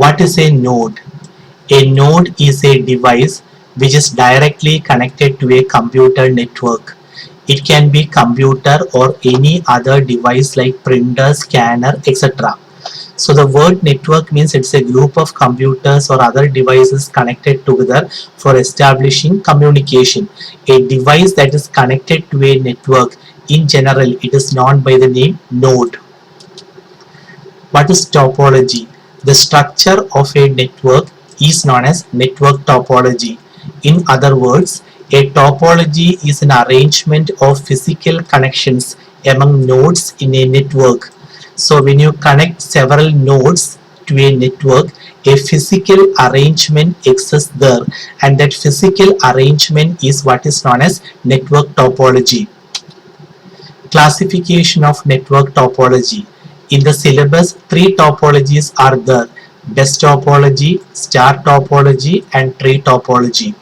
What is a node? A node is a device which is directly connected to a computer network. It can be computer or any other device like printer, scanner, etc. So the word network means it's a group of computers or other devices connected together for establishing communication. A device that is connected to a network, in general, it is known by the name node. What is topology? The structure of a network is known as network topology. In other words, a topology is an arrangement of physical connections among nodes in a network. So when you connect several nodes to a network, a physical arrangement exists there, and that physical arrangement is what is known as network topology. Classification of network topology. In the syllabus, three topologies are there: bus topology, star topology, and tree topology.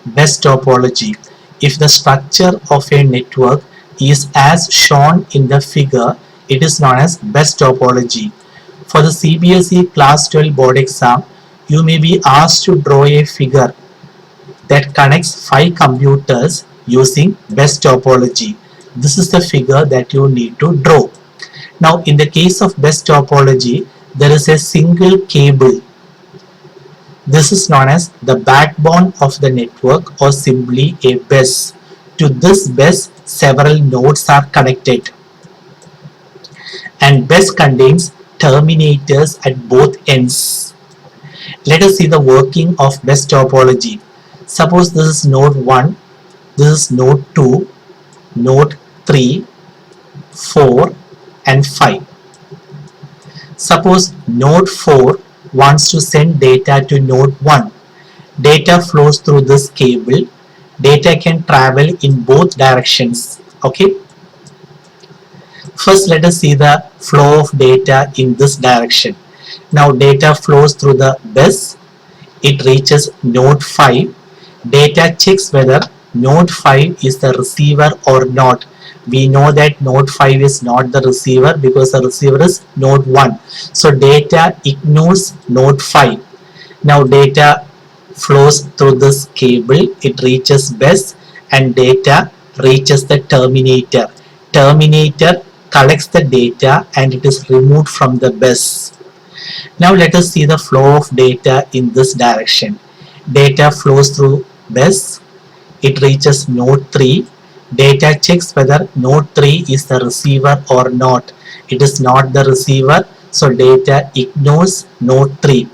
Bus topology. If the structure of a network is as shown in the figure, it is known as bus topology. For the CBSE Class 12 board exam, you may be asked to draw a figure that connects 5 computers using bus topology. This is the figure that you need to draw. Now, in the case of bus topology, there is a single cable. This is known as the backbone of the network, or simply a bus. To this bus, several nodes are connected, and bus contains terminators at both ends. Let us see the working of bus topology. Suppose this is node 1, this is node 2, node 3, 4, and 5. Suppose node 4 wants to send data to node 1. Data flows through this cable. Data can travel in both directions. Okay. First, let us see the flow of data in this direction. Now data flows through the bus. It reaches node 5. Data checks whether node 5 is the receiver or not. We know that node 5 is not the receiver because the receiver is node 1. So data ignores node 5. Now data flows through this cable. It reaches bus, and data reaches the terminator. Terminator collects the data and it is removed from the bus. Now let us see the flow of data in this direction. Data flows through bus. It reaches node 3. Data checks whether node 3 is the receiver or not. It is not the receiver, so data ignores node 3.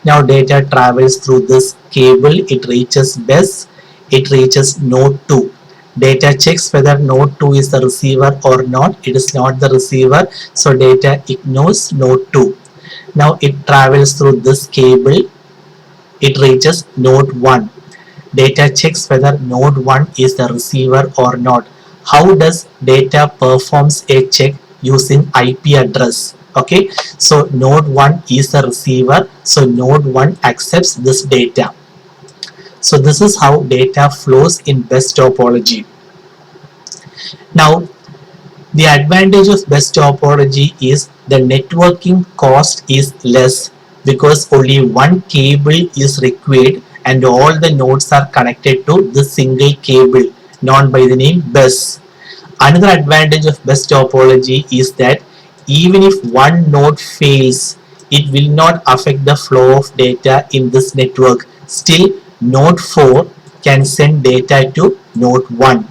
Now data travels through this cable. It reaches bus. It reaches node 2. Data checks whether node 2 is the receiver or not. It is not the receiver, so data ignores node 2. Now it travels through this cable. It reaches node 1. Data checks whether node 1 is the receiver or not. How does data performs a check? Using IP address. Okay, so node 1 is the receiver, so node 1 accepts this data. So this is how data flows in bus topology. Now, the advantage of bus topology is the networking cost is less because only one cable is required and all the nodes are connected to the single cable known by the name bus. Another advantage of bus topology is that even if one node fails, it will not affect the flow of data in this network. Still, node 4 can send data to node 1.